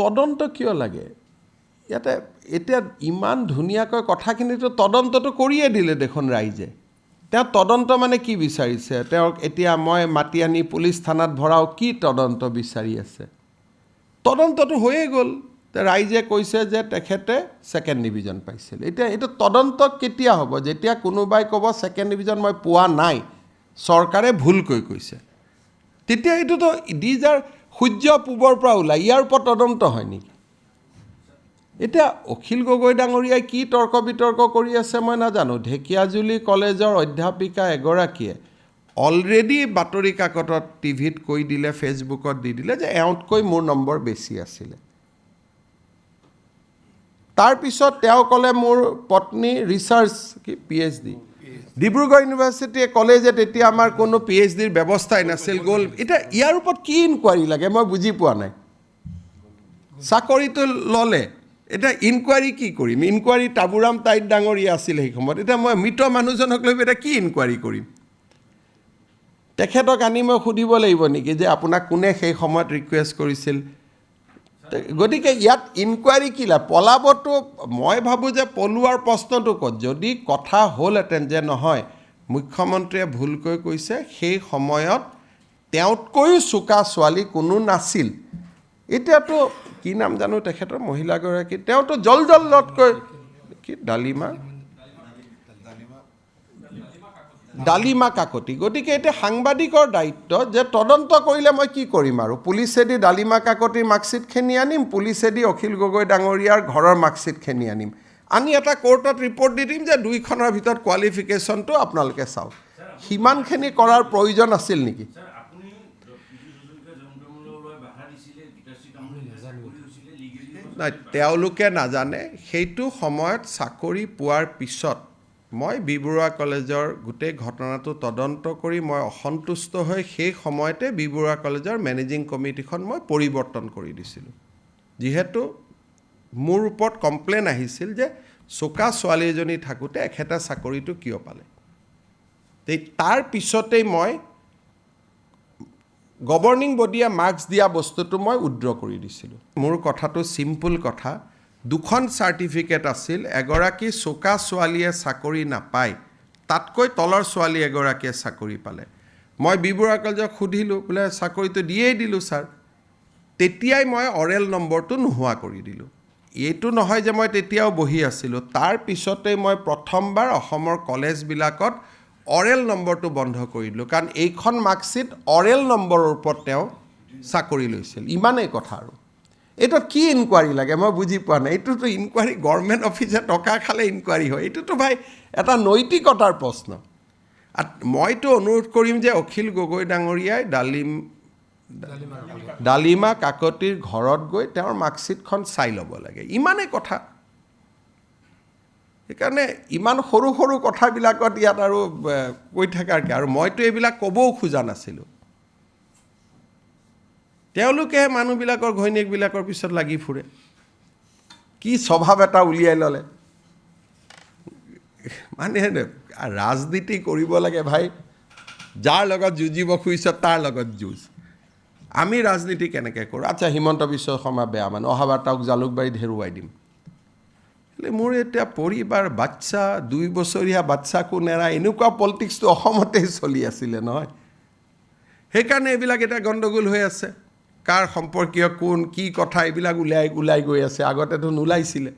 তদন্ত কিয় লাগে ইয়াতে এতিয়া ইমান ধুনীয়াকৈ কথাখিনিতো তদন্তটো কৰিয়ে দিলে দেখোন ৰাইজে তেওঁ তদন্ত মানে কি বিচাৰিছে তেওঁক এতিয়া মই মাতি আনি পুলিচ থানাত ভৰাও কি তদন্ত বিচাৰি আছে তদন্তটো হৈয়ে গ'ল ৰাইজে কৈছে যে তেখেতে সেকেন্ড ডিভিজন পাইছিল এতিয়া এটা তদন্ত কেতিয়া হ'ব যেতিয়া কোনোবাই ক'ব সেকেন্ড ডিভিজন মই পোৱা নাই চৰকাৰে ভুলকৈ কৈছে তেতিয়া এইটোতো দিজাৰ সূৰ্য পূবৰ পৰা ওলাই ইয়াৰ ওপৰত তদন্ত হয় নেকি এতিয়া অখিল গগৈ ডাঙৰীয়াই কি তৰ্ক বিতৰ্ক কৰি আছে মই নাজানো ঢেকিয়াজুলি কলেজৰ অধ্যাপিকা এগৰাকীয়ে অলৰেডি বাতৰি কাকতত টিভিত কৈ দিলে ফেচবুকত দি দিলে যে এওঁতকৈ মোৰ নম্বৰ বেছি আছিলে তাৰ পিছত তেওঁ ক'লে মোৰ পত্নী ৰিচাৰ্চ কি পিএইচডি ডিব্ৰুগড় ইউনিভাৰ্চিটি কলেজে তেতিয়া আমাৰ কোনো পিএইচডিৰ ব্যৱস্থাই নাছিল গ'ল এতিয়া ইয়াৰ ওপৰত কি ইনকুৱাৰী লাগে মই বুজি পোৱা নাই চাকৰিটো ল'লে এটা ইনকুৱাৰী কি কৰিম ইনকুৱাৰী তাবুৰাম তাইত ডাঙৰীয়া আছিল সেই সময়ত এতিয়া মই মৃত মানুহজনক লৈ এটা কি ইনকুৱাৰী কৰিম তেখেতক আনি মই সুধিব লাগিব নেকি যে আপোনাক কোনে সেই সময়ত ৰিকুৱেষ্ট কৰিছিল গতিকে ইয়াত ইনকুৱাৰী কি লাভ পলাবতো মই ভাবোঁ যে পলোৱাৰ প্ৰশ্নটো ক'ত যদি কথা হ'লহেঁতেন যে নহয় মুখ্যমন্ত্ৰীয়ে ভুলকৈ কৈছে সেই সময়ত তেওঁতকৈও চোকা ছোৱালী কোনো নাছিল এতিয়াতো কি নাম জানো তেখেতৰ মহিলাগৰাকী তেওঁতো জলজলতকৈ কি ডালিমা কাকতি গতিকে এতিয়া সাংবাদিকৰ দায়িত্ব যে তদন্ত কৰিলে মই কি কৰিম আৰু পুলিচেদি ডালিমা কাকতিৰ মাৰ্কশ্বিটখিনি আনিম পুলিচেদি অখিল গগৈ ডাঙৰীয়াৰ ঘৰৰ মাৰ্কশ্বিটখিনি আনিম আনি এটা কোৰ্টত ৰিপৰ্ট দি দিম যে দুইখনৰ ভিতৰত কোৱালিফিকেশ্যনটো আপোনালোকে চাওক সিমানখিনি কৰাৰ প্ৰয়োজন আছিল নেকি নাই তেওঁলোকে নাজানে সেইটো সময়ত চাকৰি পোৱাৰ পিছত মই বি বৰুৱা কলেজৰ গোটেই ঘটনাটো তদন্ত কৰি মই অসন্তুষ্ট হৈ সেই সময়তে বি বৰুৱা কলেজৰ মেনেজিং কমিটিখন মই পৰিৱৰ্তন কৰি দিছিলোঁ যিহেতু মোৰ ওপৰত কমপ্লেইন আহিছিল যে চোকা ছোৱালী এজনী থাকোঁতে এখেতে চাকৰিটো কিয় পালে তাৰ পিছতেই মই গভৰ্ণিং বডিয়ে মাৰ্কছ দিয়া বস্তুটো মই উইথড্ৰ কৰি দিছিলোঁ মোৰ কথাটো চিম্পল কথা দুখন চাৰ্টিফিকেট আছিল এগৰাকী চোকা ছোৱালীয়ে চাকৰি নাপায় তাতকৈ তলৰ ছোৱালী এগৰাকীয়ে চাকৰি পালে মই বি বৰুৱা কলেজক সুধিলোঁ বোলে চাকৰিটো দিয়েই দিলোঁ ছাৰ তেতিয়াই মই অৰেল নম্বৰটো নোহোৱা কৰি দিলোঁ এইটো নহয় যে মই তেতিয়াও বহি আছিলোঁ তাৰ পিছতেই মই প্ৰথমবাৰ অসমৰ কলেজবিলাকত অৰেল নম্বৰটো বন্ধ কৰি দিলোঁ কাৰণ এইখন মাৰ্কশ্বিট অৰেল নম্বৰৰ ওপৰত তেওঁ চাকৰি লৈছিল ইমানেই কথা আৰু এইটোত কি ইনকুৱাৰী লাগে মই বুজি পোৱা নাই এইটোতো ইনকুৱাৰী গভৰ্ণমেণ্ট অফিচে টকা খালে ইনকুৱাৰী হয় এইটোতো ভাই এটা নৈতিকতাৰ প্ৰশ্ন মইতো অনুৰোধ কৰিম যে অখিল গগৈ ডাঙৰীয়াই ডালিমা কাকতিৰ ঘৰত গৈ তেওঁৰ মাৰ্কশ্বিটখন চাই ল'ব লাগে ইমানেই কথা সেইকাৰণে ইমান সৰু সৰু কথাবিলাকত ইয়াত আৰু কৈ থাকাৰকৈ আৰু মইতো এইবিলাক ক'বও খোজা নাছিলোঁ তেওঁলোকে মানুহবিলাকৰ ঘৈণীয়েকবিলাকৰ পিছত লাগি ফুৰে কি স্বভাৱ এটা উলিয়াই ল'লে মানে ৰাজনীতি কৰিব লাগে ভাই যাৰ লগত যুঁজিব খুজিছ তাৰ লগত যুঁজ আমি ৰাজনীতি কেনেকৈ কৰোঁ আচ্ছা হিমন্ত বিশ্ব শৰ্মা বেয়া মানুহ অহাবাৰ তাক জালুকবাৰীত হেৰুৱাই দিম মোৰ এতিয়া পৰিবাৰ বাচ্চা 2 বছৰীয়া বাচ্চাকো নেৰা এনেকুৱা পলিটিক্সটো অসমতেই চলি আছিলে নহয় সেইকাৰণে এইবিলাক এটা গণ্ডগোল হৈ আছে কাৰ সম্পৰ্কীয় কোন কি কথা এইবিলাক ওলাই গৈ আছে আগতেতো নোলাইছিলে